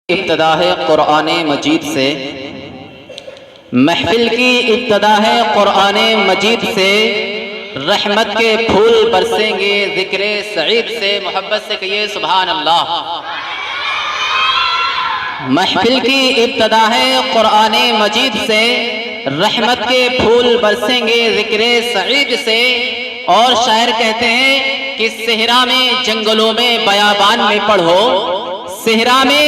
इब्तदा है कुरान मजीद से, महफिल की इब्तदा है कुरान मजीद से। रहमत के फूल बरसेंगे जिक्र सईद से। मोहब्बत से कहिए सुभान अल्लाह। महफिल की इब्तदा है कुरान मजीद से, रहमत के फूल बरसेंगे जिक्र सईद से। और शायर कहते हैं कि सेहरा में जंगलों में बयाबान में पढ़ो, सेहरा में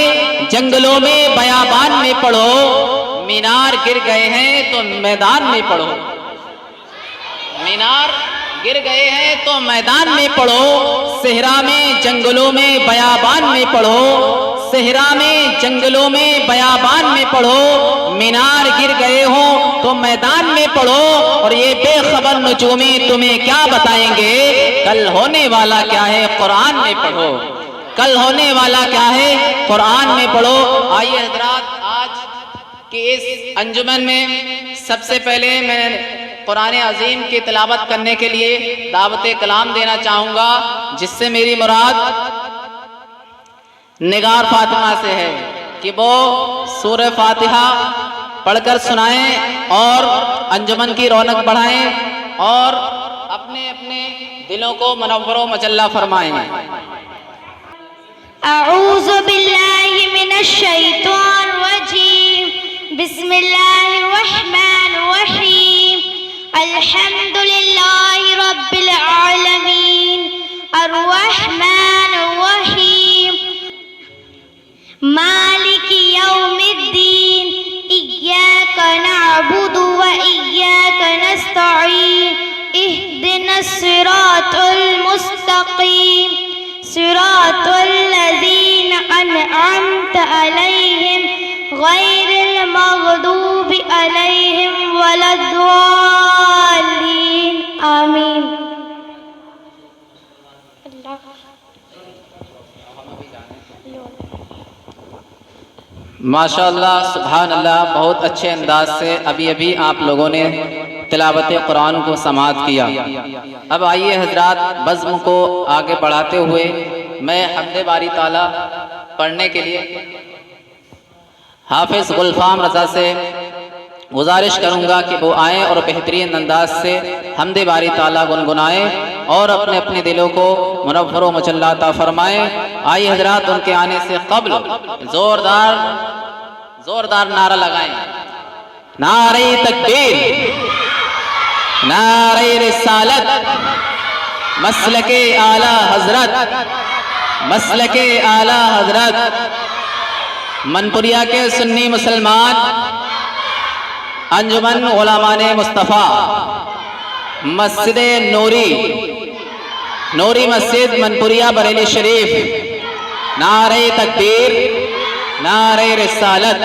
जंगलों में बयाबान में पढ़ो। मीनार गिर गए हैं तो मैदान में पढ़ो, मीनार गिर गए हैं तो मैदान में पढ़ो। सेहरा में जंगलों में बयाबान में पढ़ो, सेहरा में जंगलों में बयाबान में पढ़ो। मीनार गिर गए हो तो मैदान में पढ़ो। और ये बेखबर नजूमी तुम्हें क्या बताएंगे, कल होने वाला क्या है कुरान में पढ़ो, कल होने वाला क्या है कुरान में पढ़ो। आइए हजरात, आज की इस अंजुमन में सबसे पहले मैं कुरान अजीम की तिलावत करने के लिए दावत कलाम देना चाहूँगा, जिससे मेरी मुराद निगार फातिमा से है कि वो सूरह फातिहा पढ़कर सुनाएं और अंजुमन की रौनक बढ़ाएं और अपने अपने दिलों को मुनव्वर व मुजल्ला फरमाएं। अऊज़ु बिल्लाहि मिनश शैतानिर रजीम, बिस्मिल्लाहिर रहमानिर रहीम। अल्हम्दुलिल्लाहि रब्बिल आलमीन, अर्रहमानिर रहीम, मालिकि यौमिद्दीन, इय्याका नअबुदु व इय्याका नस्तईन, इहदिनस सिरातल मुस्तकीम, सिरातल लज़ीना अनअमत अलैहिम, गैरिल मग़दूबि अलैहिम वलद्दालीन। आमीन। माशाअल्लाह सुभान अल्लाह, बहुत अच्छे अंदाज से अभी अभी आप लोगों ने तिलावत कुरान को समाअत किया। अब आइए हजरात, बज़्म को आगे बढ़ाते हुए मैं हम्दे बारी ताला पढ़ने के लिए हाफिज गुलफाम रज़ा से गुजारिश करूंगा कि वो आएँ और बेहतरीन अंदाज से हम्दे बारी ताला गुनगुनाएं और अपने अपने दिलों को मुनव्वर व मुजल्ला अता फरमाएं। आइए हजरात, उनके आने से क़ब्ल जोरदार नारा लगाएं। नारे तकबीर, नारे रिसालत, मसलके आला हजरत, मसलके आला हजरत। मनपुरिया के सुन्नी मुसलमान अंजुमन उलमाए मुस्तफ़ा मस्जिद नूरी मस्जिद मनपुरिया बरेली शरीफ, नारे तकबीर, नारे रिसालत।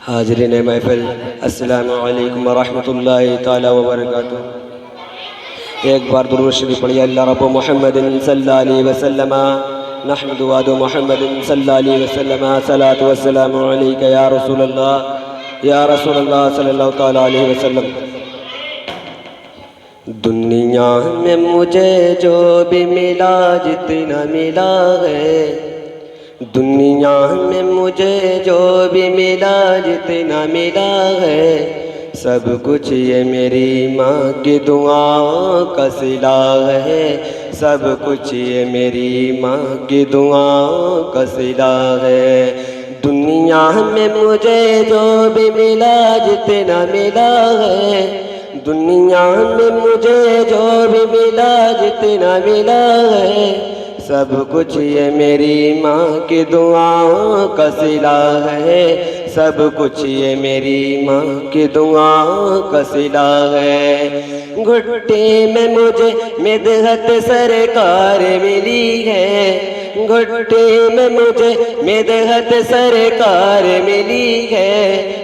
हाज़रीन महफ़िल, अस्सलामु अलैकुम व रहमतुल्लाहि तआला व बरकातुहू। एक बार दुरूद शरीफ पढ़िए। अल्लाह रब्बु मुहम्मदिन सल्लल्लाहु अलैहि वसल्लम, नहमदु व मुहम्मदिन सल्लल्लाहु अलैहि वसल्लम, सलातु व सलामु अलैका या रसूलल्लाह, या रसूलल्लाह सल्लल्लाहु तआला अलैहि वसल्लम। दुनिया में मुझे जो भी मिला जितना मिला है, दुनिया में मुझे जो भी मिला जितना मिला है, सब कुछ ये मेरी माँ की दुआओं का सिला है, सब कुछ ये मेरी माँ की दुआओं का सिला है। दुनिया में मुझे जो भी मिला जितना मिला है, दुनिया में मुझे जो भी मिला जितना मिला है, सब कुछ ये मेरी माँ की दुआओं का सिला है, सब कुछ ये मेरी माँ की दुआओं का सिला है। घुट्टी में मुझे मिदहत सरकार मिली है, घुट्टी में मुझे मिदहत सरकार मिली है,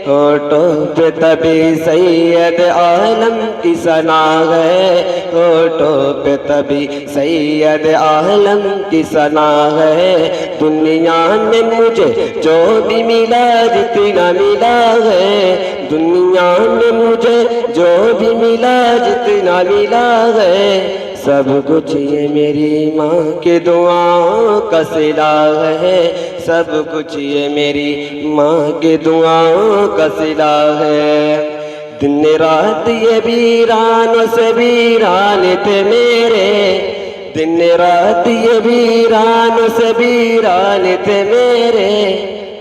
होठों पे तभी सैयद आलम की सना है, होठों पे तभी सैयद आलम की सना है। दुनिया में मुझे जो भी मिला जितना मिला है, दुनिया में मुझे जो भी मिला जितना मिला है, सब कुछ ये मेरी माँ के दुआओं का सिला है, सब कुछ ये मेरी माँ के दुआओं का सिला है। दिन रात ये वीरानों से वीरान थे मेरे, दिन रात ये वीरानों से वीरान थे मेरे,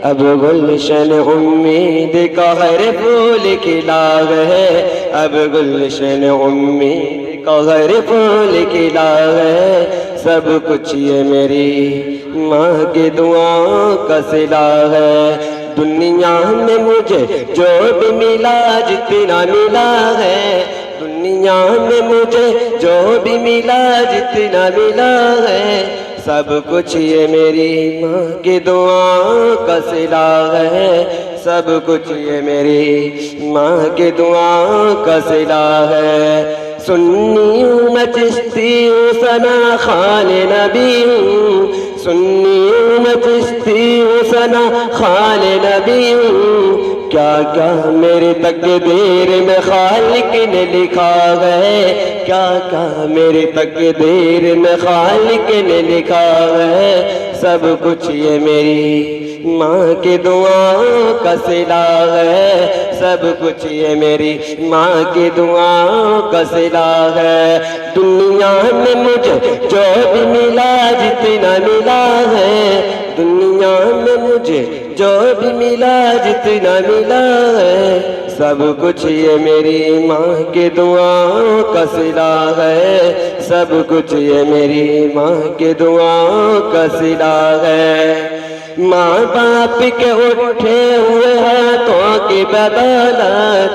अब गुलशन उम्मीद का हर फूल खिला है, अब गुलशन उम्मीद का हर फूल खिला है, सब कुछ ये मेरी माँ की दुआओं का सिला है। दुनिया में मुझे जो भी मिला जितना मिला है, दुनिया में मुझे जो भी मिला जितना मिला है, सब कुछ ये मेरी माँ की दुआओं का सिला है, सब कुछ ये मेरी माँ की दुआओं का सिला है। सुन्नी हूँ मैं चिश्ती हूँ सना खान नबी हूँ, सुन्नी हूँ मैं चिश्ती हूँ सना खान नबी हूँ, क्या क्या मेरी तकदीर में खालिक ने लिखा है, क्या क्या मेरी तकदीर में खालिक ने लिखा है, सब कुछ ये मेरी माँ की दुआओं का सिला है, सब कुछ ये मेरी माँ की दुआओं का सिला है। दुनिया में मुझे जो भी मिला जितना मिला है, दुनिया में मुझे जो भी मिला जितना मिला है, सब कुछ ये मेरी माँ की दुआओं का सिला है, सब कुछ ये मेरी माँ की दुआओं का सिला है। माँ बाप के उठे हुए हाथों की बदौलत,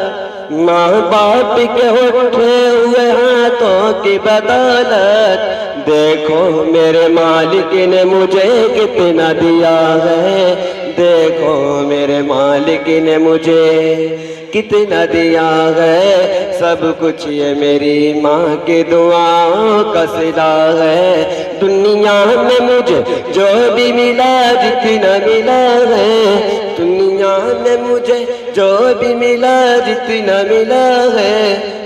माँ बाप के उठे हुए हाथों की बदौलत, देखो मेरे मालिक ने मुझे कितना दिया है, देखो मेरे मालिक ने मुझे कितना दिया है, सब कुछ ये मेरी माँ की दुआओं का सिला है। दुनिया में मुझे जो भी मिला जितना मिला है, दुनिया में मुझे जो भी मिला जितना मिला है,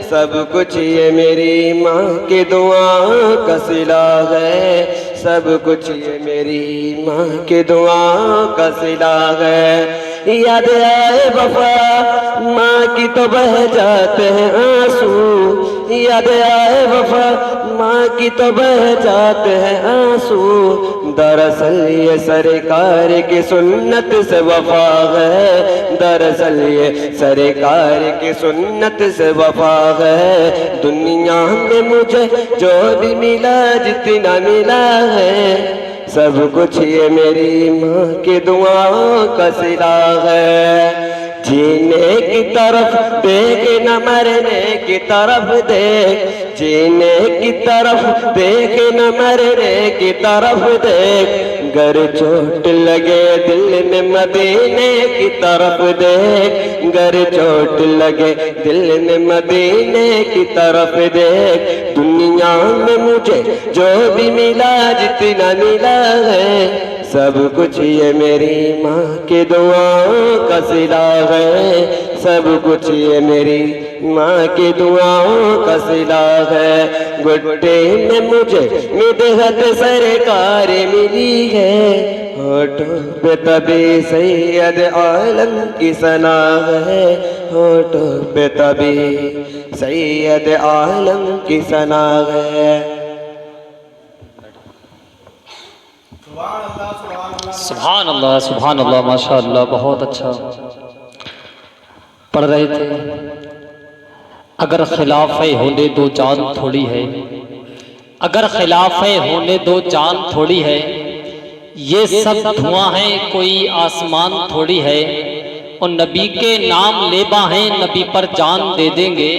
सब कुछ ये मेरी माँ की दुआओं का सिला है, सब कुछ ये मेरी माँ की दुआओं का सिला है। याद आए वफा माँ की तो बह जाते हैं आंसू, याद आए वफा माँ की तो बह जाते हैं आंसू, दरअसल ये सरकार की सुन्नत से वफा है, दरअसल ये सरकार की सुन्नत से वफा है। दुनिया में मुझे जो भी मिला जितना मिला है, सब कुछ ये मेरी माँ की दुआओं का सिला है। जीने की तरफ देख न मरने की तरफ देख, जीने की तरफ देख न मरने की तरफ देख, गर चोट लगे दिल में मदीने की तरफ देख, गर चोट लगे दिल में मदीने की तरफ देख। दुनिया में मुझे जो भी मिला जितना मिला है, सब कुछ ये मेरी माँ की दुआओं का सिला है, सब कुछ ये मेरी माँ की दुआओं का सिला है। गुड्डे में मुझे मिदहत सरकार मिली है, होठों पे तभी सैयद आलम की सना है, होठों पे तभी सैयद आलम की सना है। सुभान अल्लाह माशाअल्लाह, बहुत अच्छा पढ़ रहे थे। अगर खिलाफे होने दो जान थोड़ी है, अगर खिलाफे होने दो जान थोड़ी है, ये सब धुआं है कोई आसमान थोड़ी है, और नबी के नाम लेबा है नबी पर जान दे देंगे,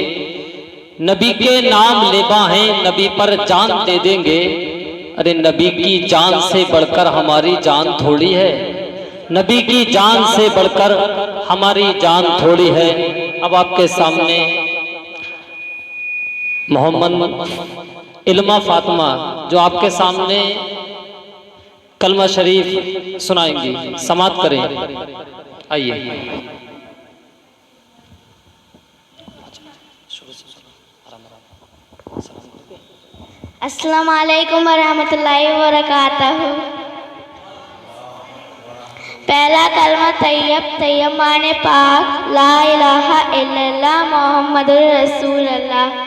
नबी के नाम लेबा है नबी पर जान दे देंगे। अरे नबी की जान से बढ़कर हमारी जान थोड़ी है, नबी की जान से बढ़कर हमारी जान थोड़ी है। अब आपके सामने मोहम्मद इल्मा फातिमा जो आपके सामने कलमा शरीफ सुनाएंगी, समाप्त करें। आइए। अस्सलाम वालेकुम वरहमतुल्लाहि वबरकातहू। पहला कलमा तैयब माने पाक, ला इलाहा इल्लल्लाह मोहम्मदुर रसूलुल्लाह।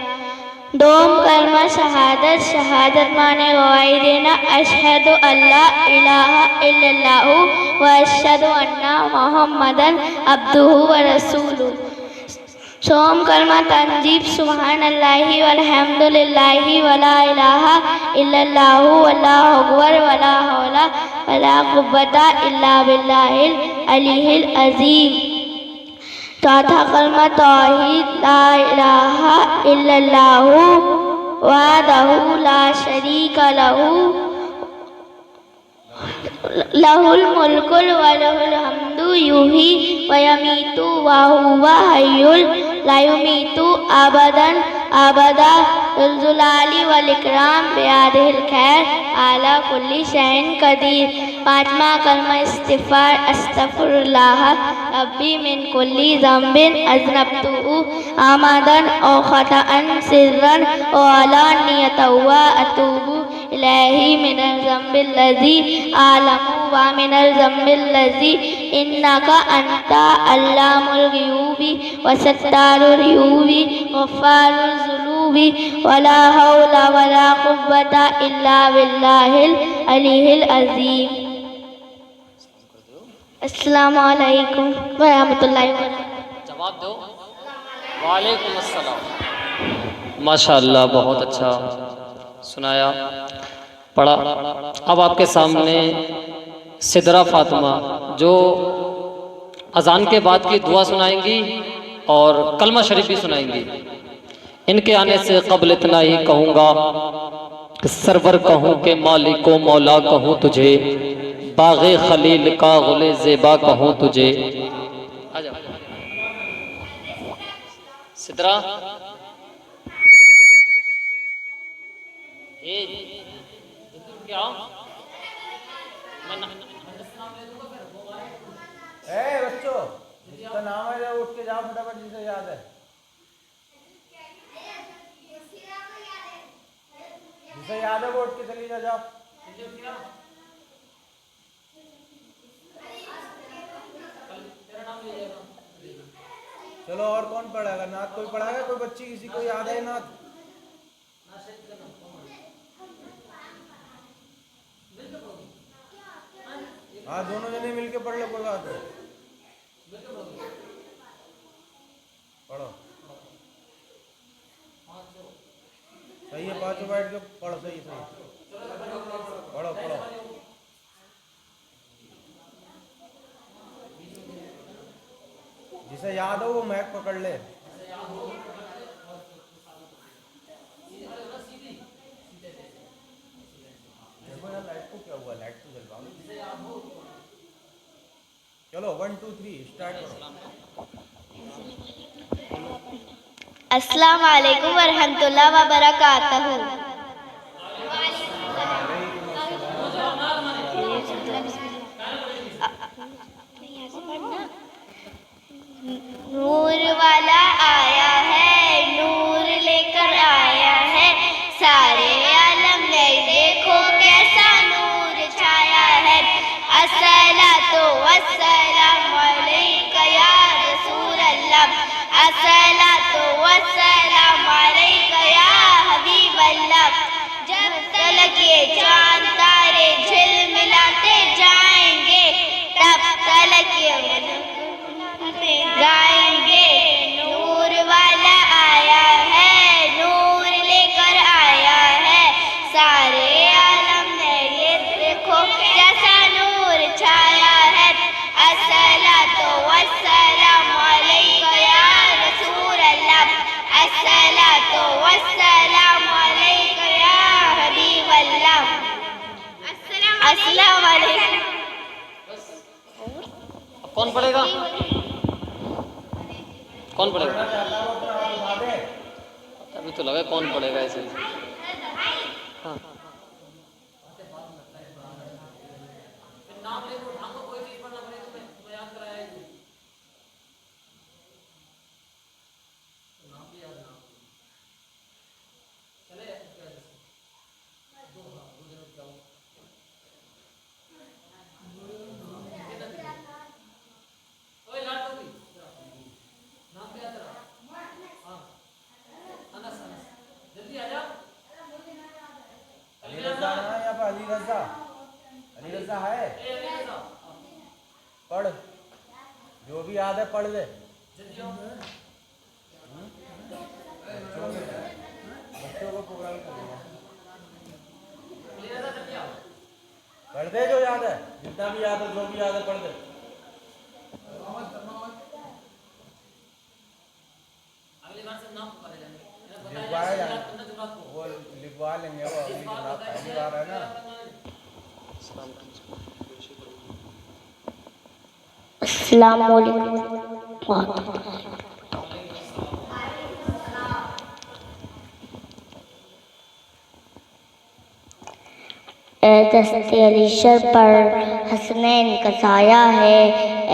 दोम कलमा शहादत माने गवाही देना, अशहदु अल्ला इलाहा इल्लल्लाहु व अशहदु अन्ना मोहम्मदन अब्दुहु व रसूलुहु। सोम कलमा तंजीब, सुभान अल्लाहि वल्हम्दुलिल्लाहि वला इलाहा इल्लल्लाहु वल्लाहु अकबर वला हौला वला कुव्वता इल्ला बिल्लाहिल अलीहिल अज़ीम। चौथा कलमा तौहीद, ला इलाहा इल्लल्लाहु वहदहु ला शरीका लहू लहुल मुल्कुल व लहुल हम्दु युही व यमीतु व हुवा हय्युल ला युमीतु अबदन अबदा ज़ुलाली वल इकराम बियादिहिल खैर आला कुल्ली शैइन कदीर। पांचवा कलमा इस्तिग़फ़ार, अस्तग़फ़िरुल्लाह रब्बी मिन कुल्ली ज़ंबिन अज़नबतुहु आमदन औ ख़तअन सिर्रन औ अलानियतन व अतूबु इलैहि मिनल ज़ंबिल लज़ी आलमु व मिनल ज़ंबिल लज़ी इन्नका अंता अल्लामुल ग़ुयूबि व सत्तारुल यूबि गफ़्फ़ारुल ज़ुनूबि वला हौला वला कुव्वता इल्ला बिल्लाहिल अलीहिल अज़ीम। अस्सलामु अलैकुम व रहमतुल्लाहि व बरकातहू। जवाब दो। वालेकुम अस्सलाम। माशाअल्लाह, बहुत अच्छा सुनाया, पढ़ा। अब आपके सामने सिदरा फातिमा जो अजान के बाद की दुआ सुनाएंगी और कलमा शरीफ भी सुनाएंगी। इनके आने से कबल इतना ही कहूँगा कि सरवर कहूँ के मालिको मौला कहूँ तुझे, बाग़े खलील का गुले ज़ेबा कहूँ तुझे। सिदरा क्या बच्चों, जिसका नाम है उठ के जाओ फटाफट, जिसे याद है, जिसे याद है वो उठ के चली जाओ। चलो, और कौन पढ़ेगा? नात कोई पढ़ाएगा? कोई बच्ची किसी को याद है नात? हाँ, दोनों जने मिलके पढ़ लो, कोई बात नहीं। पढ़ो, सही है, पाँचों बैठ के पढ़ो, सही पढ़ो पढ़ो। जिसे याद हो वो मैक पकड़ ले। देखो यार, लाइट को क्या हुआ? लाइट तो जलवा। चलो 1 2 3 स्टार्ट करो। अस्सलाम वालेकुम वरहमतुल्लाहि व बरकातहू। नूर वाला आया है, नूर लेकर आया है, सारे आलम में देखो कैसा नूर छाया है। अस्सलातु वस्सलामु अलैका या रसूल अल्लाह, अस्सलातु वस्सलामु अलैका या हबीब अल्लाह। जब तक ये चांद तारे झिलमिलाते जाएंगे, तब तक ये गाएंगे। नूर वाला आया है, नूर लेकर आया है, सारे आलम में ये देखो कैसा नूर छाया है। अस्सलातु वस्सलामु अलैका या रसूल अल्लाह, अस्सलातु वस्सलामु अलैका या हबीब अल्लाह। अस्सलाम वालेकुम। कौन पढ़ेगा? कौन पढ़ेगा? अभी तो लगा कौन पढ़ेगा ऐसे। हाँ, अली रजा है। पढ़, जो भी याद है पढ़ ले। बच्चों को प्रोग्राम पढ़ दे, जो याद है, जितना भी याद है, जो भी याद है पढ़ दे। वो लिखवा लेंगे, वो अगली बार पहली बार है ना। अस्सलाम वालेकुम। ए दस्ते अलीशर पर हसनैन का साया है,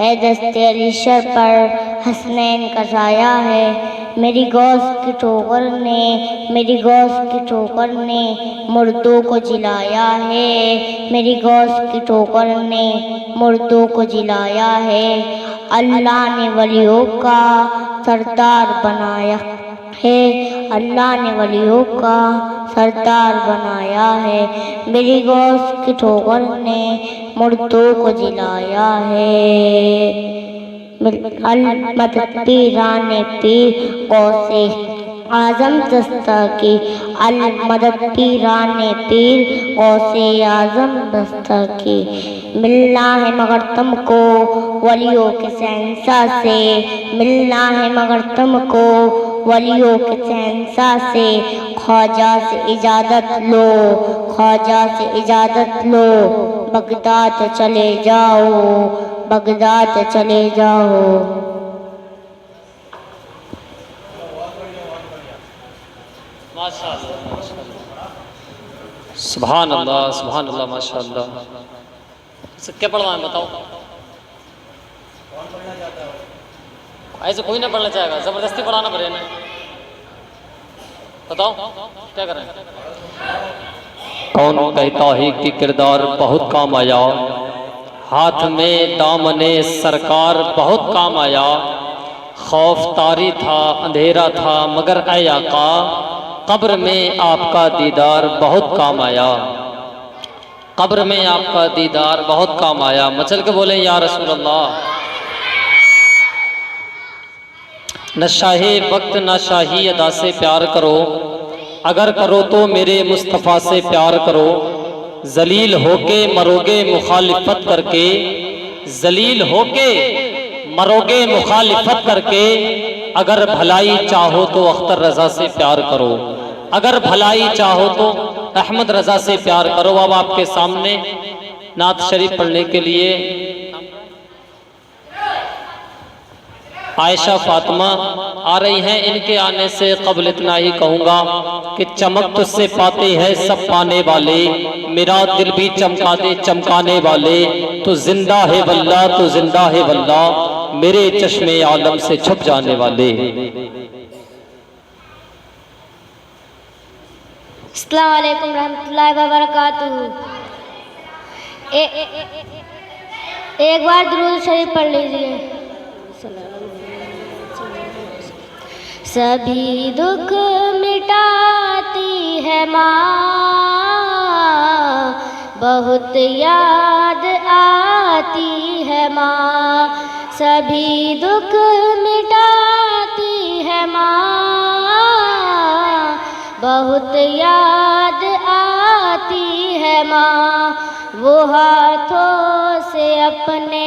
ए दस्ते अलीशर पर हसनैन का साया है। मेरी गौस की ठोकर ने, मेरी गौस की ठोकर ने मुर्दों को जिलाया है, मेरी गौस की ठोकर ने मुर्दों को जिलाया है। अल्लाह ने वलियों का सरदार बनाया है, अल्लाह ने वलियों का सरदार बनाया है। मेरी गौस की ठोकर ने मुर्दों को जिलाया है। मदद पीरान पीर गौसे आजम दस्तकी, अल मदद पीरान पीर गौसे आजम दस्तकी। मिलना है मगर तुमको वलियों के सहंसा से, मिलना है मगर तुमको वलियों के सहंसा से। ख्वाजा से इजाज़त लो, ख्वाजा से इजाज़त लो, बगदाद चले जाओ, बगदाद चले जाओ। सुभान अल्लाह, सुभान अल्लाह, माशाअल्लाह। क्या पढ़ना है बताओ? ऐसे कोई ना पढ़ना चाहेगा, जबरदस्ती पढ़ाना पड़ेगा। बताओ क्या करें? कौन कहता है कि किरदार बहुत काम आया, हाथ में दामने सरकार बहुत काम आया। खौफ तारी था, अंधेरा था, मगर ऐ आका कब्र में आपका दीदार बहुत काम आया, कब्र में आपका दीदार बहुत काम आया। मचल के बोले या रसूल अल्लाह। न शाही वक्त न शाही अदा से प्यार करो, अगर करो तो मेरे मुस्तफ़ा से प्यार करो। जलील होके मरोगे मुखालिफत करके, जलील होके मरोगे मुखालिफत करके। अगर भलाई चाहो तो अख्तर रजा से प्यार करो, अगर भलाई चाहो तो अहमद रजा से प्यार करो। अब आपके सामने नात शरीफ पढ़ने के लिए आयशा फातिमा आ रही हैं। इनके आने से कबल इतना ही कहूँगा कि चमक तुझसे पाते हैं सब पाने वाले, मेरा दिल भी चमका दे चमकाने वाले। तो जिंदा है वल्लाह, तो जिंदा है वल्लाह, मेरे चश्मे आलम से छुप जाने वाले। अस्सलाम वालेकुम रहमतुल्लाहि व बरकातुहू। एक बार दुरूद शरीफ पढ़ लीजिए। सभी दुख मिटाती है माँ, बहुत याद आती है माँ। सभी दुख मिटाती है माँ, बहुत याद आती है माँ। वो हाथों से अपने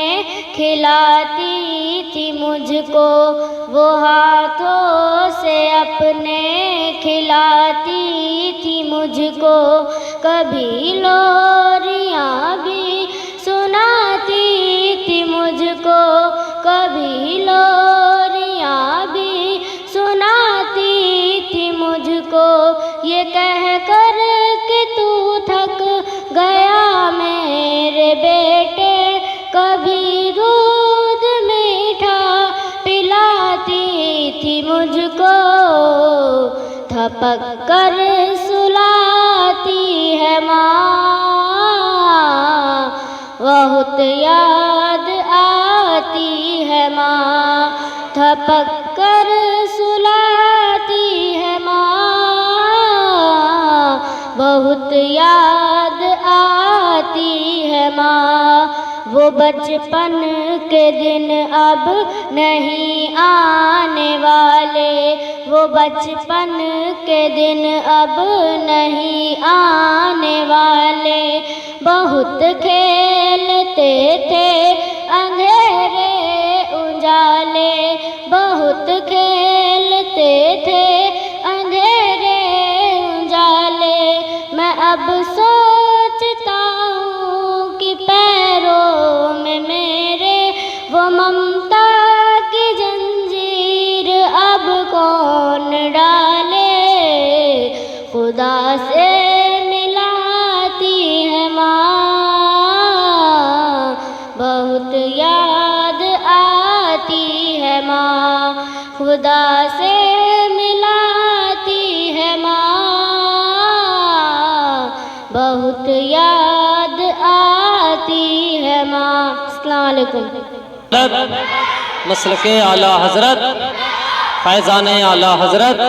खिलाती थी मुझको, वो हाथों से अपने खिलाती थी मुझको। कभी लोरियाँ भी सुनाती थी मुझको, कभी लोरियाँ भी सुनाती थी मुझको। ये कह कर कि तू थक गया मेरे बेटे, कभी दूध मीठा पिलाती थी मुझको। थपक कर सुलाती है माँ, बहुत याद आती है माँ। थपक कर सुलाती है माँ, बहुत याद बचपन के दिन अब नहीं आने वाले, वो बचपन के दिन अब नहीं आने वाले। बहुत खेलते थे अंधेरे उजाले, बहुत खेलते थे अंधेरे उजाले। मैं अब सोचता हूँ कि पैरों में मेरे वो ममता की जंजीर अब कौन डाले। खुदा से मिलाती है माँ, बहुत याद आती है माँ। खुदा से मिलाती है माँ, बहुत याद आती है माँ। अस्सलाम वालेकुम। मसलके आला हजरत, फैज़ाने आला हजरत,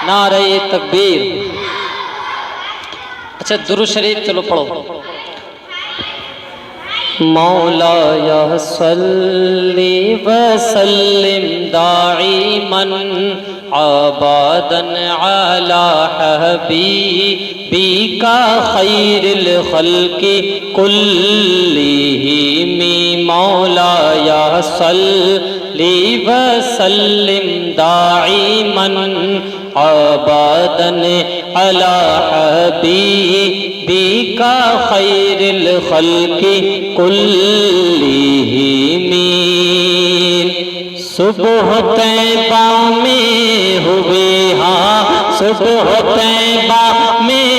नारे तकबीर। अच्छा दुरूद शरीफ चलो पढ़ो। मौलाया सल्ली व सल्लिम दाइमन आबादन अला हबीबिका खैरिल खल्क़ि कुल्लिहिम। मौलाया सल्ली व सल्लिम दाइमन आबादन अला हबीबिका खैरिल खल्क़ि कुल्लिहिम। सुबह तैबा में हुए, हाँ सुबह तैबा में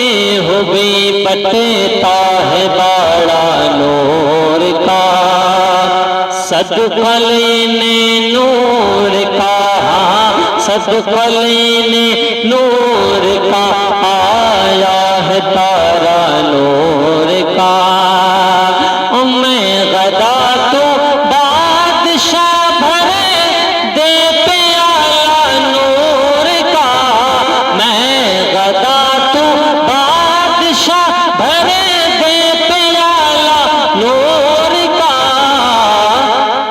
हुए, बटता है बड़ा नूर का। सदका लेने नूर का, हाँ सदका लेने नूर का, आया है तारा नूर का। मैं गदा तो बादशाह भरे दे प्याला नूर का। मैं गदा तो बादशाह भरे दे प्याला नूर का।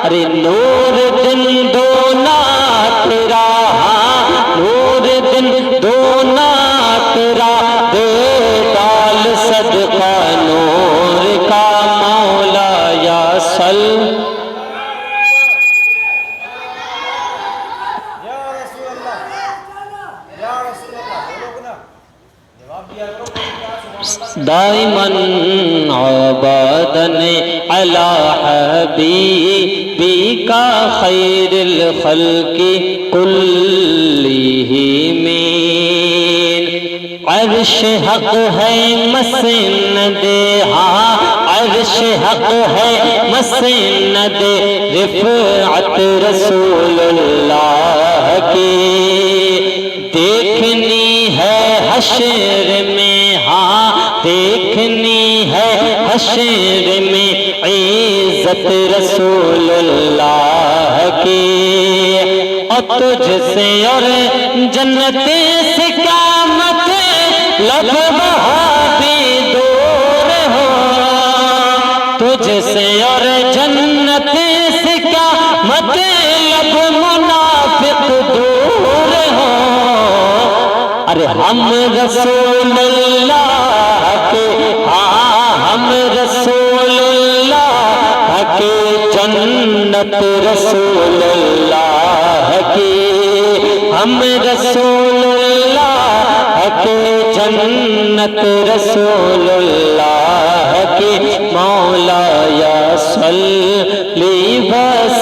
अरे नूर दिन दो नात रहा, नूर दिन दो नात रहा, दे डाल सदका नूर का। मौलाया सल या रसूल अल्लाह, या रसूल अल्लाह, बोलो ना, जवाब दिया करो। दाइमन आबादन अला हबीबिका खैरिल खल्क़ि कुल्लिहिम। अर्श हक है मसनद, हाँ अर्श हक है मसनद, रिफ़अत रसूलुल्लाह की देखनी है हश्र में, हाँ देखनी है हश्र में इज़्ज़त रसूलुल्लाह की। और तुझसे और जन्नत से क्या मतलब वहाबी दूर हो, तुझसे और जन्नत से क्या मतलब मुनाफिक दूर हो। अरे हम रसूलुल्लाह के, हाँ हम रसूलुल्लाह के, जन्नत रसूलुल्लाह की। हम रसूलुल्लाह के, जन्नत रसूलुल्लाह की। मौलाया सल्ली व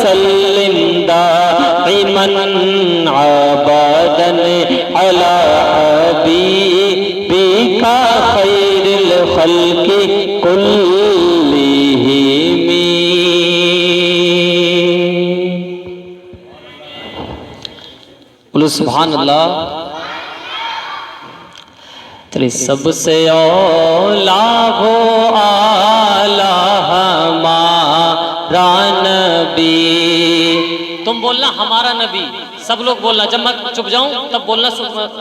सल्लिम दाइमन आबादन अला हबीबिका खैरिल खल्क़ि कुल्लिहिम। बोलो सुभान अल्लाह। तेरे सबसे औला वो आला हमारा नबी। तुम बोलना हमारा नबी, सब लोग बोलना। जब मैं चुप जाऊं तब बोलना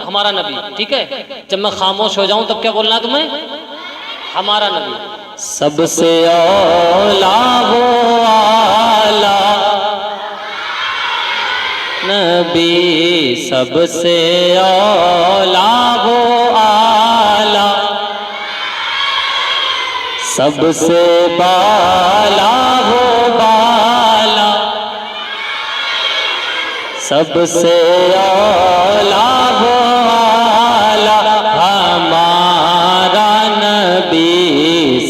हमारा नबी, ठीक है। जब मैं खामोश हो जाऊं तब क्या बोलना तुम्हें? हमारा नबी। सबसे औला वो आला नबी, सबसे औला वो आला, सबसे बाला वो बाला, सबसे औला वो आला हमारा नबी,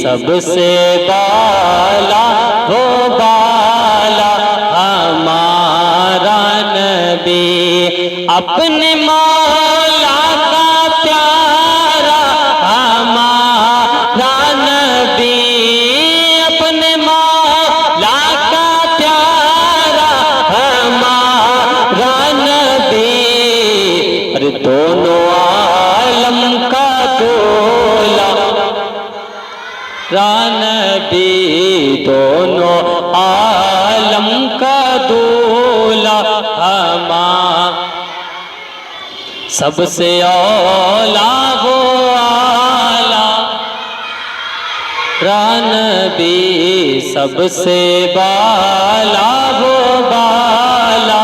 सबसे बाला वो बाला हमारा नबी। अपने मौला का प्यारा हमारा नबी, अपने मौला का प्यारा हमारा नबी। अरे दोनों आलम का दूल्हा नबी, दोनों आलम का दूल्हा हमारा, सबसे औला वो आला नबी, सबसे बाला वो बाला।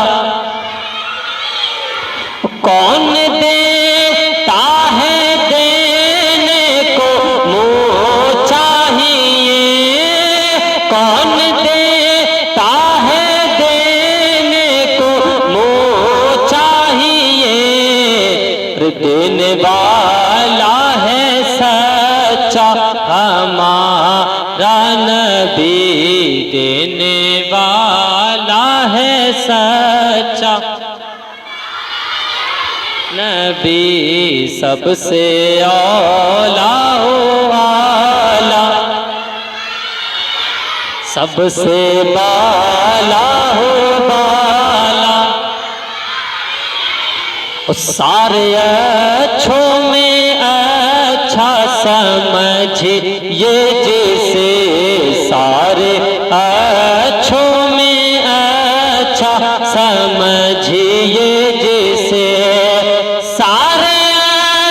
कौन देता है देने को मुँह चाहिए, कौन देता है देने को मुँह चाहिए। देने वाला है सच्चा हमारा नबी, देने वाला है सच्चा नबी, सबसे औला हो आला, सबसे बाला हो बाला। उस सारे अच्छों में अच्छा समझिए जिसे, सारे अच्छों में अच्छा समझिए जिसे, सारे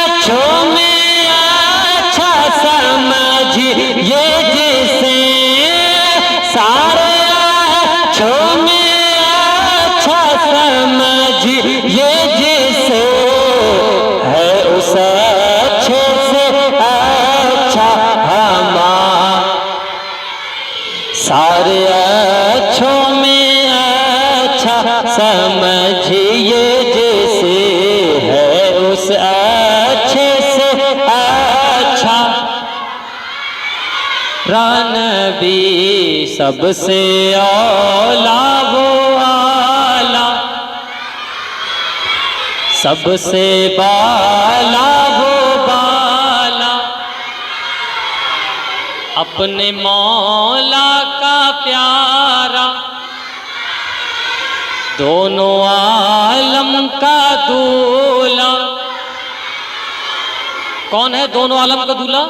अच्छों में अच्छा समझिए जिसे, सारे अच्छों में अच्छा समझिए जिसे, है उस अच्छे से अच्छा हमारा, सारे अच्छों में अच्छा समझिए जिसे, है उस अच्छे से अच्छा नबी, सबसे औला वो आला, सबसे बाला वो बाला। अपने मौला का प्यारा, दोनों आलम का दूल्हा। कौन है दोनों आलम का दूल्हा?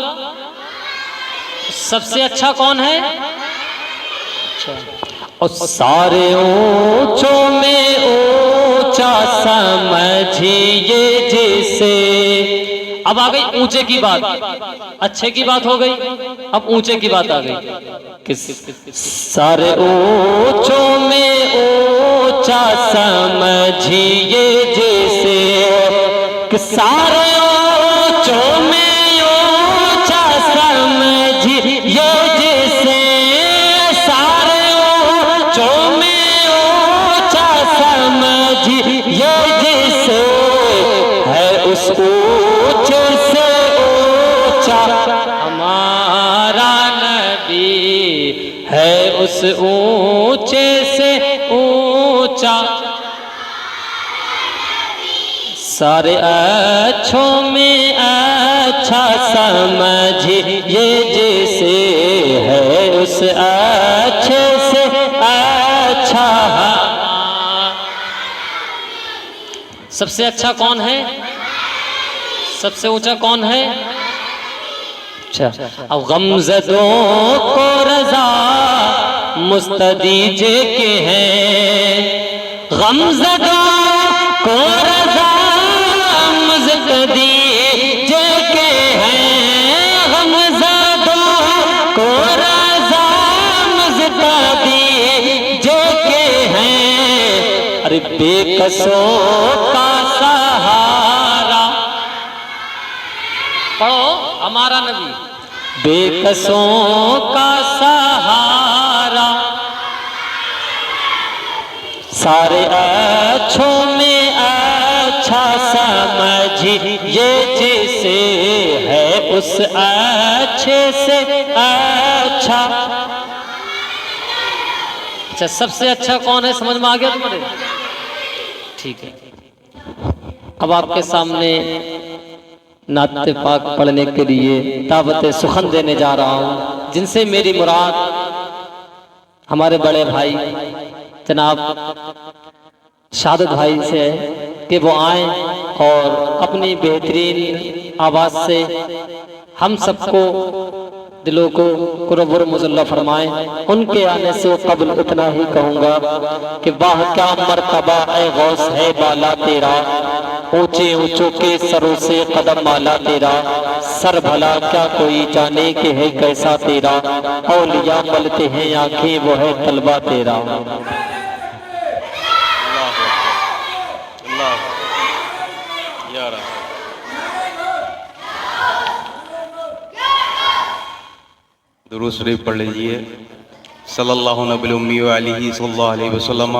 सबसे अच्छा कौन है? और सारे ऊंचों में ऊंचा समझिए जिसे। अब आ गई ऊंचे की बात, अच्छे की बात हो गई, अब ऊंचे की बात आ गई। किस सारे ऊंचों में ऊंचा समझिए जिसे, कि सारे ऊंचों में ऊंचा समझिए जिसे, सारे ऊंचों में ऊंचा समझिए जिसे, है उस ऊंचे से ऊंचा हमारा नबी, है उस ऊंचे से ऊंचा। सारे अच्छों में अच्छा समझिए जिसे, है उस अच्छे से अच्छा। सबसे अच्छा कौन है? सबसे ऊंचा कौन है? अच्छा, अब गमज़दों को रज़ा मुस्तदीजे के हैं, गमज़दों को रज़ा मुस्तदीजे के हैं, गमज़दों को अरे बेकसों का सहारा, पढ़ो हमारा नबी, बेकसों का सहारा, सारे अच्छों में अच्छा समझिए जिसे है उस अच्छे से अच्छा। अच्छा, सबसे अच्छा कौन है समझ में आ गया तुम्हारे? ठीक है। अब आपके सामने नाते पाक पढ़ने के लिए दावत सुखन देने जा रहा हूं, जिनसे मेरी मुराद हमारे बड़े भाई जनाब शादत भाई से है कि वो आए और अपनी बेहतरीन आवाज से हम सबको दिलों को कुर्बुर मुज़ल्ला फरमाएं। उनके आने से कबल इतना ही कहूँगा कि वाह क्या मर्तबा ए गौस है बाला तेरा, ऊंचे ऊंचों के सरों से कदम माला तेरा, सर भला क्या कोई जाने के है कैसा तेरा, औलिया मलते हैं आंखें वो है तलबा तेरा। दुरूद शरीफ पढ़ लीजिए। सल्लल्लाहु अलैहि वसल्लम,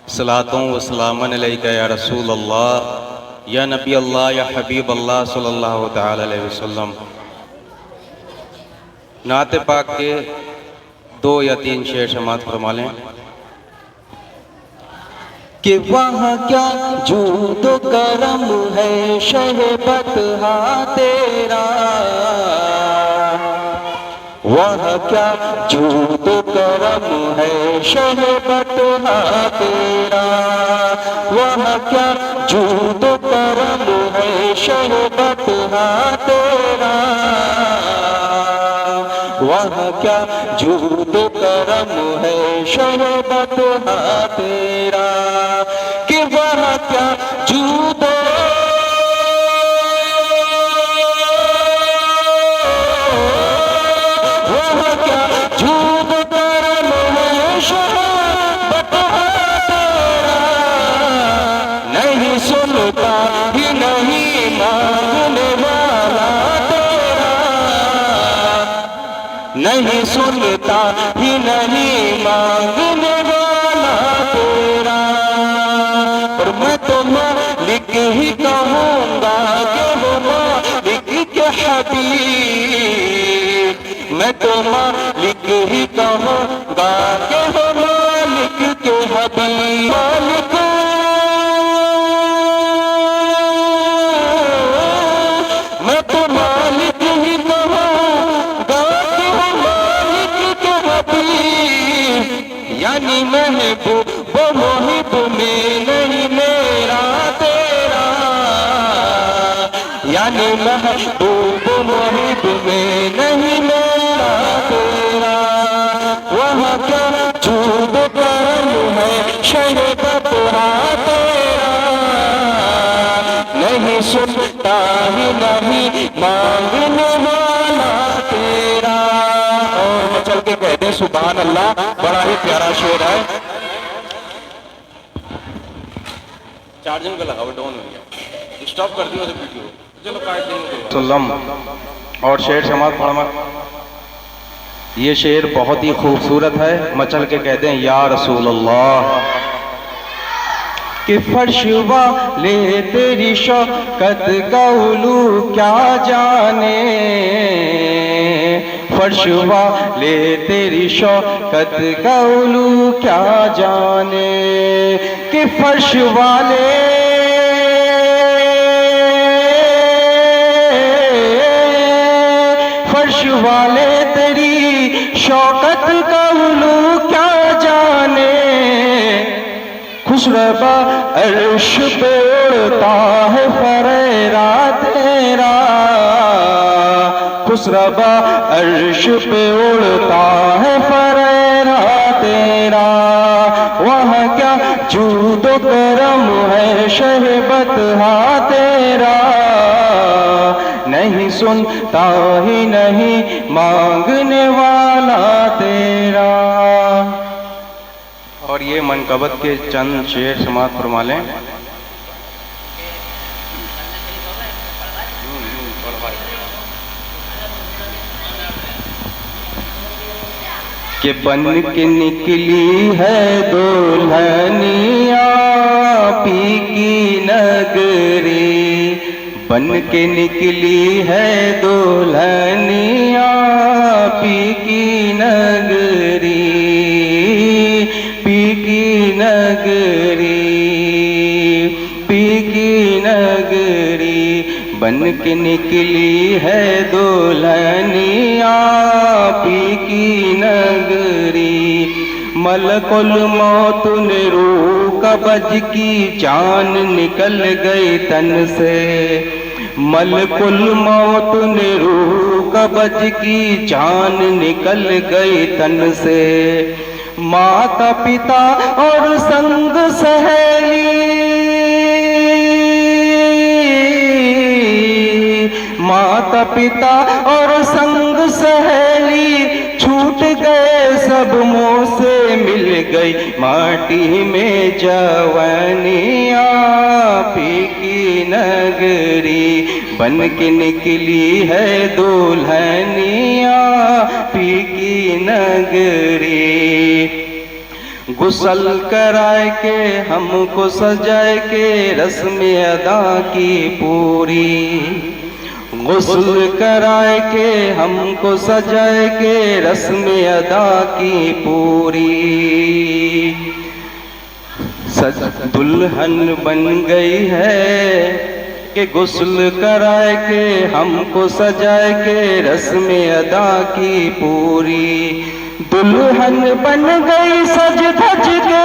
सलातों व सलामन अलैका या रसूल अल्लाह या नबी अल्लाह या हबीब अल्लाह सल्लल्लाहु तआला अलैहि वसल्लम। नाते पाक के 2 या 3 शेर समात फरमा लें। कि वहाँ क्या जूदो करम है शहबत हा तेरा, वहाँ क्या जूदो करम है शहबत हा तेरा, वहाँ क्या जूदो करम है शहबत हा तेरा, वहाँ क्या जूदो करम है शहबत हा तेरा, कि वहाँ क्या जूदो नहीं सुनता ही नहीं मांगने वाला तेरा। और मैं तो मालिक ही कहूँगा कि वो मालिक के हबीब, मैं तो मालिक ही कहूँगा कि वो मालिक के हबीब। मालिक मैं तो मालिक ही कहूँगा कि वो मालिक के हबीब, यानी महबूब वो मोहिब में नहीं मेरा तेरा, यानी महबूब मोहिब में नहीं मेरा तेरा। वहाँ क्या जूद करम है शहबत हा तेरा, नहीं सुनता ही नहीं मांगने वाला तेरा। और चल के कहते हैं सुभान अल्लाह, बड़ा ही प्यारा शेर है। चार्जिंग का लगाओ, डाउन हो गया, स्टॉप कर दिया वीडियो, चलो काट देंगे सल्लम। और शेर समात फरमा। ये शेर बहुत ही खूबसूरत है, मचल के कहते हैं या रसूल अल्लाह। कि फर्श वाले तेरी शौकत का उलू क्या जाने, फर्श वाले तेरी शौकत का उलू क्या जाने, कि फर्श वाले तेरी शौकत का उलू क्या जाने, खुशरबा अर्श पे उड़ता है फरेरा तेरा, खुशरबा अर्श पे उड़ता है फरेरा तेरा। वहाँ क्या जूदो करम है शहबत हा तेरा, नहीं सुनता ही नहीं मांगने वाला तेरा। और ये मनकबत के चंद शेर समाप्त फरमा लें। कि बन के निकली है दुल्हनिया पी की नगरी, बन के निकली है दुल्हनिया पी की नगरी, पी की नगरी, पी की नगरी, बन के निकली है दुल्हनिया पी की नगरी। मलकुल मौत ने रूह कब्ज की, जान निकल गई तन से, मलकुल मौत ने रूह कब्ज की, जान निकल गई तन से। माता पिता और संग सहेली, माता पिता और संग सहेली, छूट गए सब मुँह से मिल गई माटी में जवानिया पी की नगरी, बन के निकली है दुल्हनिया पी की नगरी। गुसल कराए के हमको सजाए के रस्म अदा की पूरी, गुस्ल कराए के हमको सजाए के रस्म अदा की पूरी। सज दुल्हन बन गई है कि गुस्ल कराए के हमको सजाए के रस्म अदा की पूरी। दुल्हन बन गई सज धज के,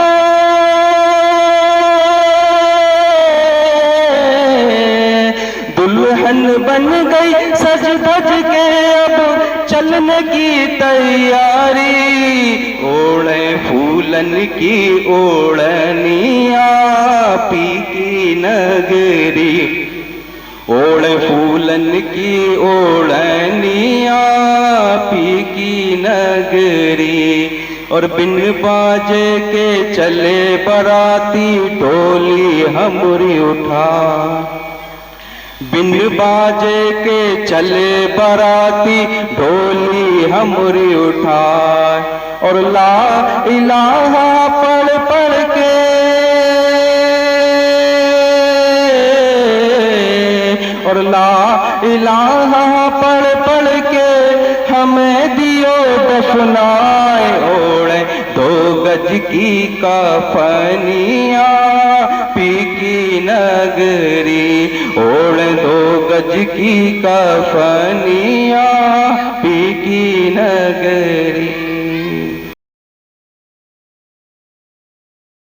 दुल्हन बन गई सज धज के, अब चलने की तैयारी, ओढ़े फूलन की ओढ़निया पी की नगरी, ओढ़े फूलन की ओढ़निया पी की नगरी। और बिन बाजे के चले बराती टोली हमरी उठा, बिन बाजे के चले बराती ढोली हमरी उठाए। और ला इलाहा पढ़ पढ़ के, और ला इलाहा पढ़ पढ़ के हमें दियो दफनाए, ओढ़े 2 गज की कफनिया पी की नगरी, ओढ़े 2 गज की कफनिया पी की नगरी।